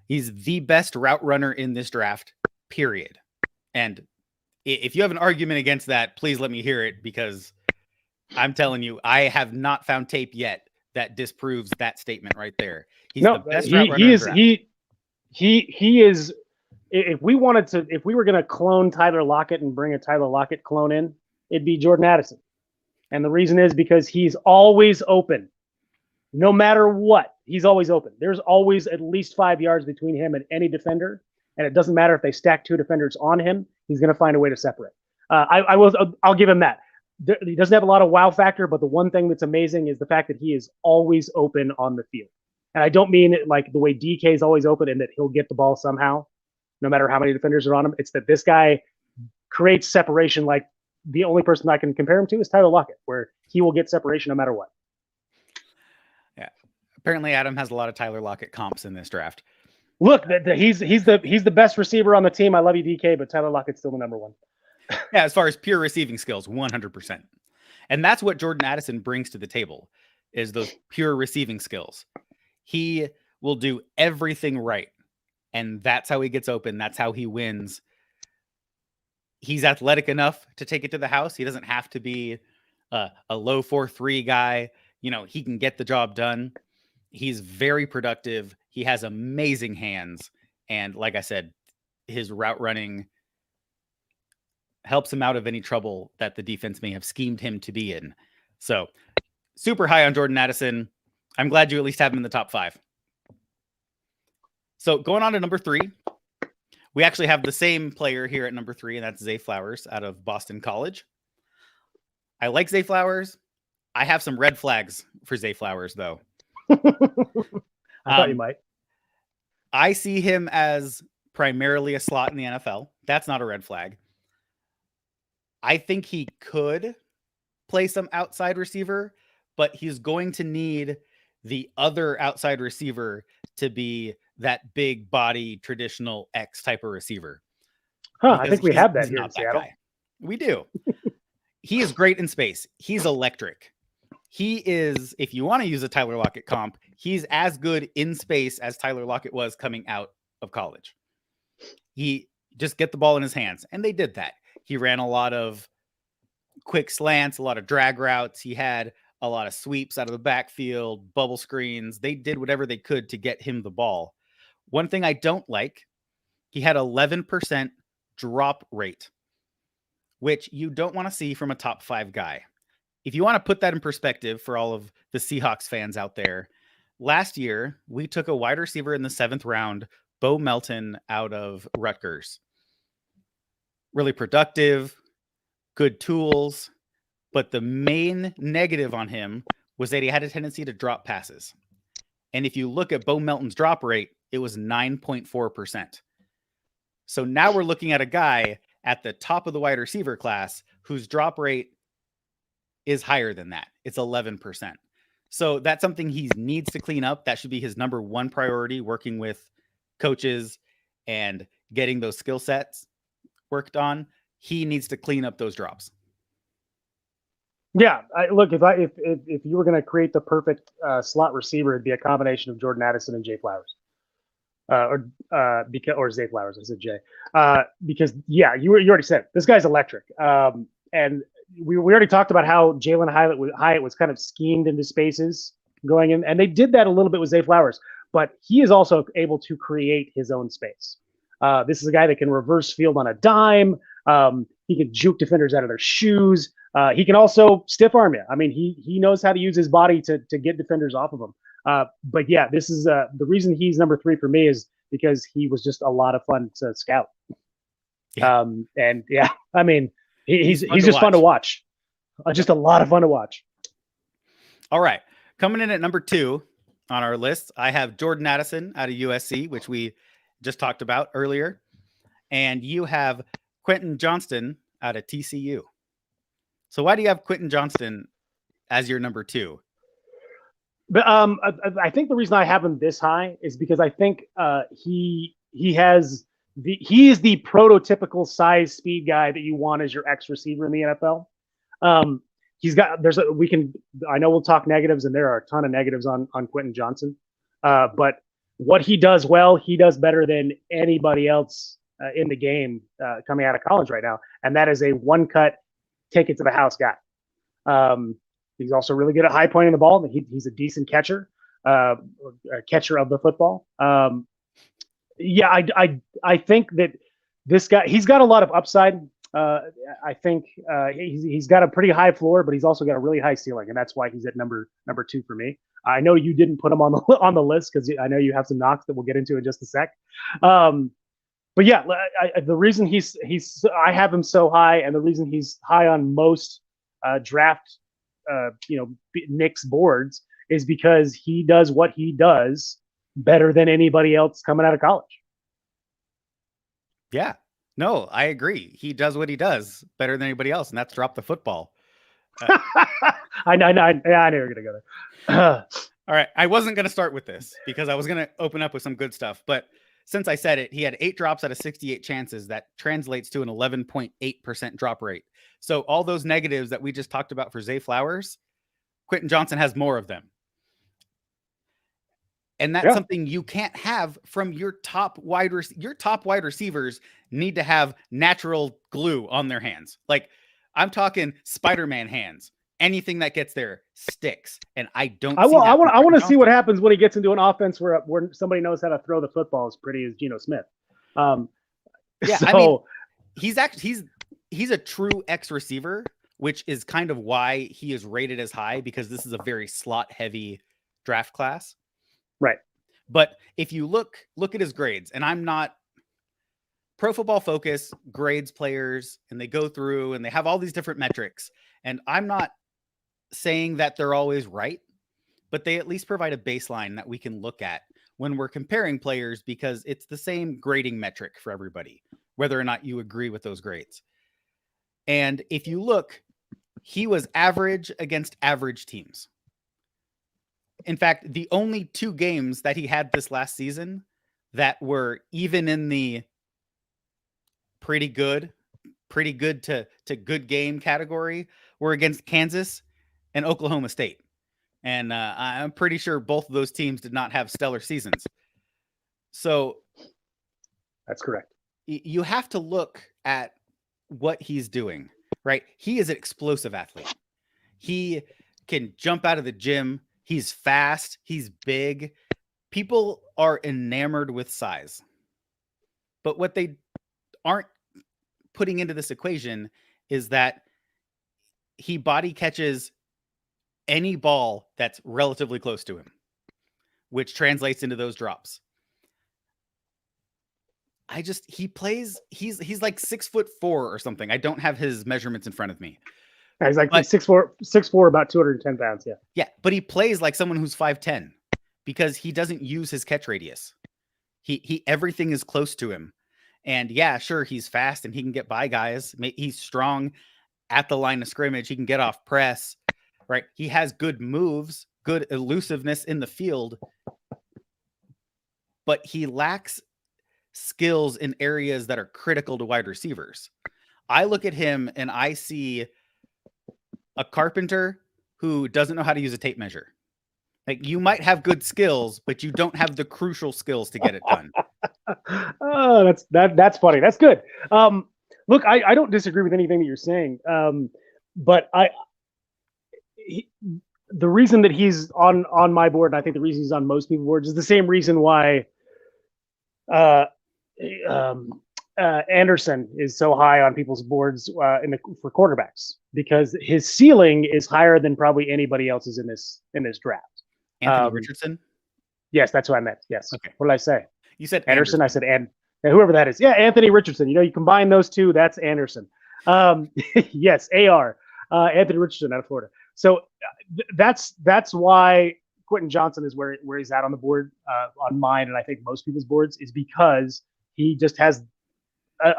He's the best route runner in this draft, period. And if you have an argument against that, please let me hear it, because I'm telling you, I have not found tape yet that disproves that statement right there. He's the best route runner in the draft. He is. If we were going to clone Tyler Lockett and bring a Tyler Lockett clone in, it'd be Jordan Addison. And the reason is because he's always open. No matter what, he's always open. There's always at least 5 yards between him and any defender. And it doesn't matter if they stack 2 defenders on him, he's going to find a way to separate. I'll give him that. He doesn't have a lot of wow factor, but the one thing that's amazing is the fact that he is always open on the field. And I don't mean it like the way DK is always open and that he'll get the ball somehow, no matter how many defenders are on him. It's that this guy creates separation. Like the only person I can compare him to is Tyler Lockett, where he will get separation no matter what. Yeah. Apparently Adam has a lot of Tyler Lockett comps in this draft. Look, he's the best receiver on the team. I love you, DK, but Tyler Lockett's still the number 1. Yeah, as far as pure receiving skills, 100%. And that's what Jordan Addison brings to the table, is those pure receiving skills. He will do everything right. And that's how he gets open. That's how he wins. He's athletic enough to take it to the house. He doesn't have to be a low 4.3 guy. He can get the job done. He's very productive. He has amazing hands. And like I said, his route running helps him out of any trouble that the defense may have schemed him to be in. So super high on Jordan Addison. I'm glad you at least have him in the top 5. So going on to number 3, we actually have the same player here at number 3, and that's Zay Flowers out of Boston College. I like Zay Flowers. I have some red flags for Zay Flowers, though. I thought you might. I see him as primarily a slot in the NFL. That's not a red flag. I think he could play some outside receiver, but he's going to need the other outside receiver to be that big body traditional X type of receiver. Huh, I think we have that he's here in not that Seattle. guy. We do. He is great in space. He's electric. He is, if you want to use a Tyler Lockett comp, he's as good in space as Tyler Lockett was coming out of college. He just get the ball in his hands. And they did that. He ran a lot of quick slants, a lot of drag routes. He had a lot of sweeps out of the backfield, bubble screens. They did whatever they could to get him the ball. One thing I don't like, he had 11% drop rate, which you don't want to see from a top 5 guy. If you want to put that in perspective for all of the Seahawks fans out there, last year we took a wide receiver in the 7th round, Bo Melton out of Rutgers. Really productive, good tools, but the main negative on him was that he had a tendency to drop passes. And if you look at Bo Melton's drop rate, it was 9.4%. So now we're looking at a guy at the top of the wide receiver class whose drop rate is higher than that. It's 11%. So that's something he needs to clean up. That should be his number 1 priority, working with coaches and getting those skill sets worked on. He needs to clean up those drops. Yeah, look, if you were going to create the perfect slot receiver, it'd be a combination of Jordan Addison and Jay Flowers, or Zay Flowers. I said Jay, because yeah, you already said it. This guy's electric, and we already talked about how Jalen Hyatt was kind of schemed into spaces going in, and they did that a little bit with Zay Flowers, but he is also able to create his own space. This is a guy that can reverse field on a dime. He can juke defenders out of their shoes. He can also stiff arm you. I mean, he knows how to use his body to get defenders off of him. But yeah, this is the reason he's number 3 for me is because he was just a lot of fun to scout. Yeah. And yeah, I mean, he's just fun to watch. Just a lot of fun to watch. All right. Coming in at number 2 on our list, I have Jordan Addison out of USC, which we just talked about earlier. And you have Quentin Johnston out of TCU. So why do you have Quentin Johnston as your number 2? But I think the reason I have him this high is because I think he is the prototypical size speed guy that you want as your X receiver in the NFL. I know we'll talk negatives, and there are a ton of negatives on Quentin Johnston. But what he does well, he does better than anybody else in the game coming out of college right now. And that is a one-cut, take it to the house guy. He's also really good at high pointing the ball. He's a decent catcher, a catcher of the football. Yeah, I think that this guy, he's got a lot of upside. I think he's got a pretty high floor, but he's also got a really high ceiling, and that's why he's at number 2 for me. I know you didn't put him on the list because I know you have some knocks that we'll get into in just a sec. But yeah, the reason I have him so high, and the reason he's high on most draft, Knicks boards is because he does what he does better than anybody else coming out of college. Yeah, no, I agree. He does what he does better than anybody else, and that's drop the football. I knew you were gonna go there. All right, I wasn't gonna start with this because I was gonna open up with some good stuff, but since I said it, he had 8 drops out of 68 chances. That translates to an 11.8% drop rate. So all those negatives that we just talked about for Zay Flowers, Quentin Johnston has more of them. And that's something you can't have from your top wide receivers need to have natural glue on their hands. Like, I'm talking Spider-Man hands. Anything that gets there sticks, and I don't. I want to see what happens when he gets into an offense where somebody knows how to throw the football as pretty as Geno Smith. Yeah, so, I mean, he's a true X receiver, which is kind of why he is rated as high, because this is a very slot heavy draft class, right? But if you look at his grades, and I'm not. Pro Football Focus grades players, and they go through and they have all these different metrics, and I'm not saying that they're always right, but they at least provide a baseline that we can look at when we're comparing players, because it's the same grading metric for everybody, whether or not you agree with those grades. And if you look, he was average against average teams. In fact, the only 2 games that he had this last season that were even in the pretty good to good game category were against Kansas and Oklahoma State. And I'm pretty sure both of those teams did not have stellar seasons. So that's correct. You have to look at what he's doing, right? He is an explosive athlete. He can jump out of the gym. He's fast. He's big. People are enamored with size. But what they aren't putting into this equation is that he body catches any ball that's relatively close to him, which translates into those drops. He's like 6'4" or something. I don't have his measurements in front of me. Yeah, he's like 6'4", about 210 pounds. Yeah. Yeah. But he plays like someone who's 5'10" because he doesn't use his catch radius. He everything is close to him. And yeah, sure, he's fast and he can get by guys. He's strong at the line of scrimmage. He can get off press, right? He has good moves, good elusiveness in the field, but he lacks skills in areas that are critical to wide receivers. I look at him and I see a carpenter who doesn't know how to use a tape measure. Like, you might have good skills, but you don't have the crucial skills to get it done. Oh, that's funny. That's good. Look, I don't disagree with anything that you're saying. But the reason that he's on my board, and I think the reason he's on most people's boards, is the same reason why Anderson is so high on people's boards for quarterbacks, because his ceiling is higher than probably anybody else's in this draft. Anthony Richardson? Yes, that's what I meant. Yes. Okay. What did I say? You said Anderson. I said whoever that is. Yeah, Anthony Richardson. You combine those two, that's Anderson. Yes, AR. Anthony Richardson out of Florida. So that's why Quentin Johnson is where he's at on the board, on mine, and I think most people's boards, is because he just has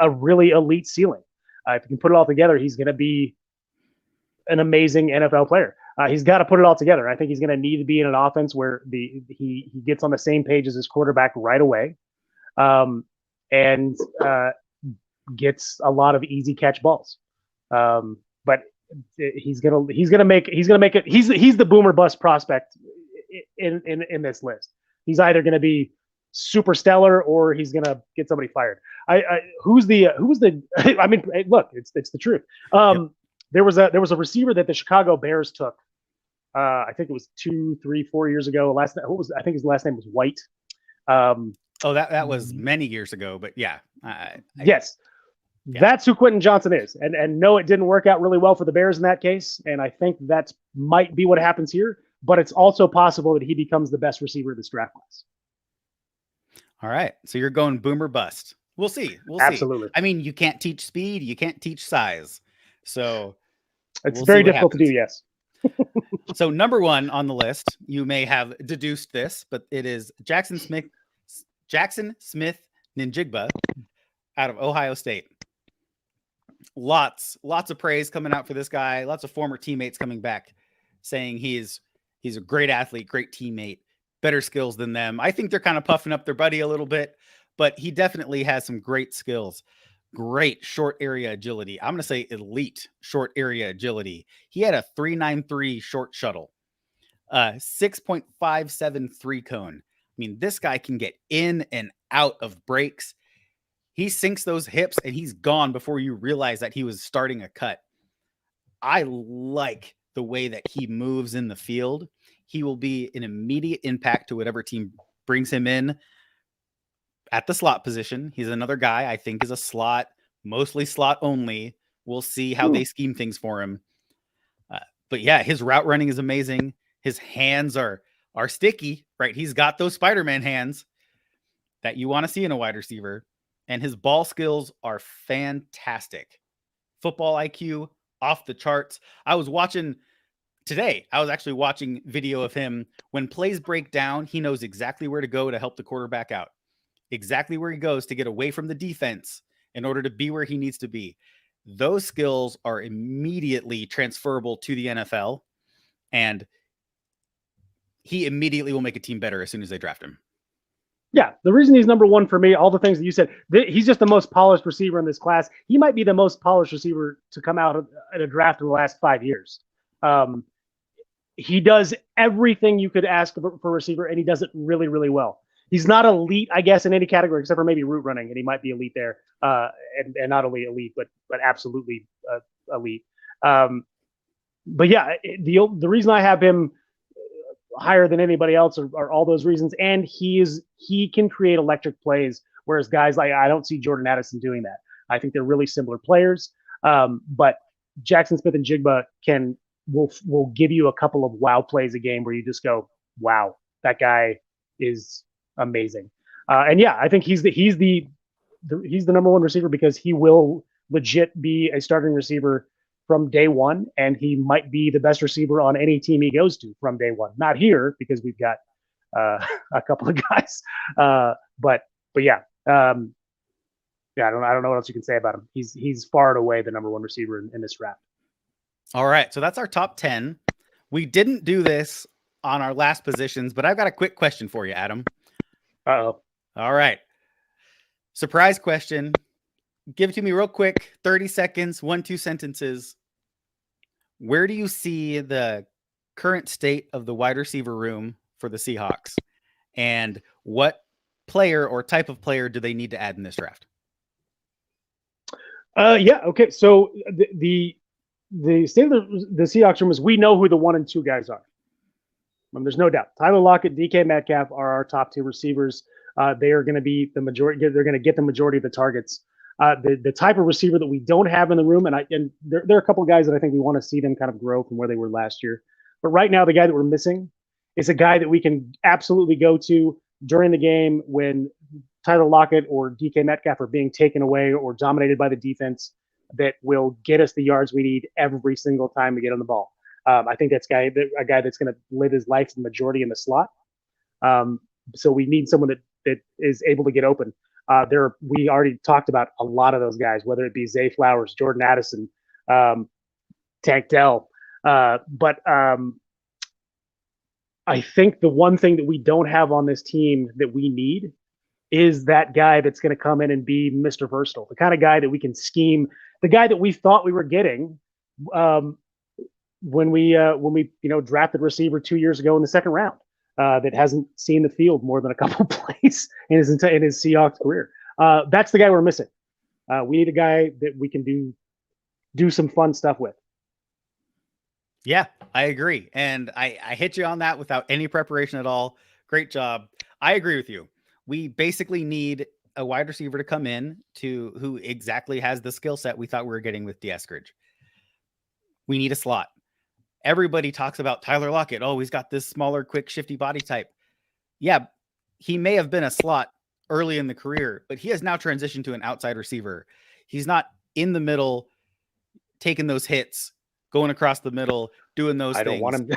a really elite ceiling. If he can put it all together, he's going to be an amazing NFL player. He's got to put it all together. I think he's going to need to be in an offense where he gets on the same page as his quarterback right away, and gets a lot of easy catch balls. But he's gonna make it. He's the boomer bust prospect in this list. He's either going to be super stellar or he's going to get somebody fired. Who's the I mean, look, it's the truth. Yep. There was a receiver that the Chicago Bears took. I think it was 2, 3, 4 years ago. I think his last name was White. That was many years ago, but yeah. Yes. Yeah. That's who Quentin Johnson is. And no, it didn't work out really well for the Bears in that case. And I think that might be what happens here, but it's also possible that he becomes the best receiver of this draft class. All right. So you're going boomer bust. We'll see. Absolutely. I mean, you can't teach speed. You can't teach size. So it's very difficult to do. Yes. So number 1 on the list, you may have deduced this, but it is Jackson Smith Ninjigba out of Ohio State. Lots of praise coming out for this guy. Lots of former teammates coming back saying he's a great athlete, great teammate, better skills than them. I think they're kind of puffing up their buddy a little bit, but he definitely has some great skills. Great short area agility. I'm going to say elite short area agility. He had a 3.93 short shuttle, 6.573 cone. I mean, this guy can get in and out of breaks. He sinks those hips and he's gone before you realize that he was starting a cut. I like the way that he moves in the field. He will be an immediate impact to whatever team brings him in at the slot position. He's another guy I think is a slot, mostly slot only. We'll see how they scheme things for him. But yeah, his route running is amazing. His hands are sticky, right? He's got those Spider-Man hands that you want to see in a wide receiver. And his ball skills are fantastic. Football IQ off the charts. I was actually watching video of him. When plays break down, he knows exactly where to go to help the quarterback out. Exactly where he goes to get away from the defense in order to be where he needs to be. Those skills are immediately transferable to the NFL. And he immediately will make a team better as soon as they draft him. Yeah, the reason he's number one for me, all the things that you said, he's just the most polished receiver in this class. He might be the most polished receiver to come out at a draft in the last 5 years. He does everything you could ask for a receiver, and he does it really, really well. He's not elite, I guess, in any category except for maybe route running, and he might be elite there, and not only elite, but absolutely elite. But yeah, the reason I have him higher than anybody else are all those reasons, and he can create electric plays, whereas guys like I don't see Jordan Addison doing that. I think they're really similar players, but Jackson Smith and Jigba will give you a couple of wow plays a game where you just go, wow, that guy is amazing. And yeah, I think he's the number one receiver because he will legit be a starting receiver from day one, and he might be the best receiver on any team he goes to from day one. Not here because we've got a couple of guys, but yeah, yeah. I don't know what else you can say about him. He's far and away the number one receiver in this draft. All right, so that's our top 10. We didn't do this on our last positions, but I've got a quick question for you, Adam. Uh-oh. All right. Surprise question. Give it to me real quick. 30 seconds, 1-2 sentences. Where do you see the current state of the wide receiver room for the Seahawks? And what player or type of player do they need to add in this draft? Yeah. Okay. So the state of the Seahawks room is we know who the 1 and 2 guys are. There's no doubt. Tyler Lockett, DK Metcalf are our top 2 receivers. They are going to be the majority. They're going to get the majority of the targets. The type of receiver that we don't have in the room, and there are a couple of guys that I think we want to see them kind of grow from where they were last year. But right now, the guy that we're missing is a guy that we can absolutely go to during the game when Tyler Lockett or DK Metcalf are being taken away or dominated by the defense, that will get us the yards we need every single time we get on the ball. I think that's a guy that's going to live his life the majority in the slot. So we need someone that is able to get open. We already talked about a lot of those guys, whether it be Zay Flowers, Jordan Addison, Tank Dell. But I think the one thing that we don't have on this team that we need is that guy that's going to come in and be Mr. Versatile, the kind of guy that we can scheme, the guy that we thought we were getting when we drafted receiver 2 years ago in the second round. That hasn't seen the field more than a couple plays in his Seahawks career. That's the guy we're missing. We need a guy that we can do some fun stuff with. Yeah, I agree. And I hit you on that without any preparation at all. Great job. I agree with you. We basically need a wide receiver to come in who exactly has the skill set we thought we were getting with Eskridge. We need a slot. Everybody talks about Tyler Lockett. Oh, he's got this smaller, quick, shifty body type. Yeah, he may have been a slot early in the career, but he has now transitioned to an outside receiver. He's not in the middle, taking those hits, going across the middle, doing those things. Don't want him.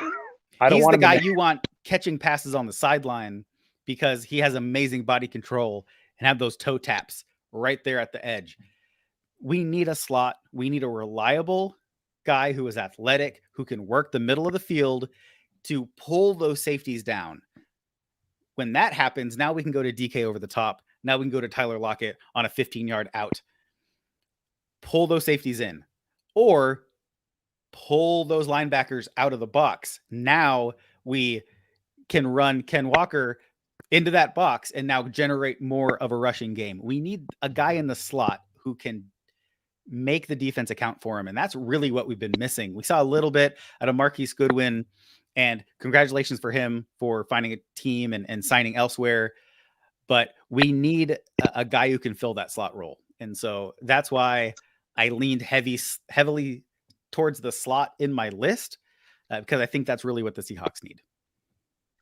He's the guy you want catching passes on the sideline because he has amazing body control and have those toe taps right there at the edge. We need a slot. We need a reliable guy who is athletic, who can work the middle of the field to pull those safeties down. When that happens, now we can go to DK over the top. Now we can go to Tyler Lockett on a 15-yard out. Pull those safeties in. Or pull those linebackers out of the box. Now we can run Ken Walker into that box and now generate more of a rushing game. We need a guy in the slot who can make the defense account for him. And that's really what we've been missing. We saw a little bit out of Marquise Goodwin, and congratulations for him for finding a team and signing elsewhere. But we need a guy who can fill that slot role. And so that's why I leaned heavily towards the slot in my list, because I think that's really what the Seahawks need.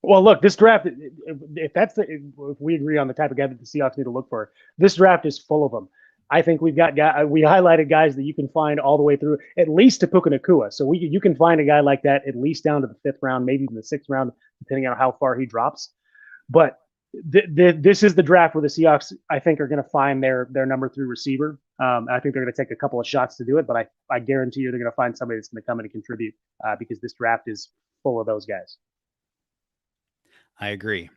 Well, look, this draft, if we agree on the type of guy that the Seahawks need to look for, this draft is full of them. I think we highlighted guys that you can find all the way through, at least to Puka Nacua. So you can find a guy like that at least down to the 5th round, maybe even the 6th round, depending on how far he drops. But this is the draft where the Seahawks, I think, are going to find their number 3 receiver. I think they're going to take a couple of shots to do it, but I guarantee you they're going to find somebody that's going to come in and contribute because this draft is full of those guys. I agree.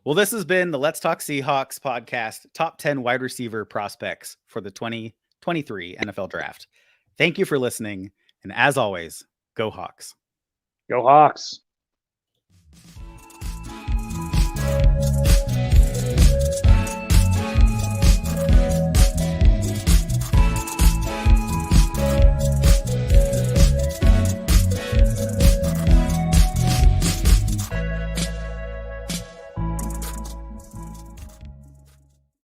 Well, this has been the Let's Talk Seahawks podcast, top 10 wide receiver prospects for the 2023 NFL Draft. Thank you for listening. And as always, go Hawks. Go Hawks.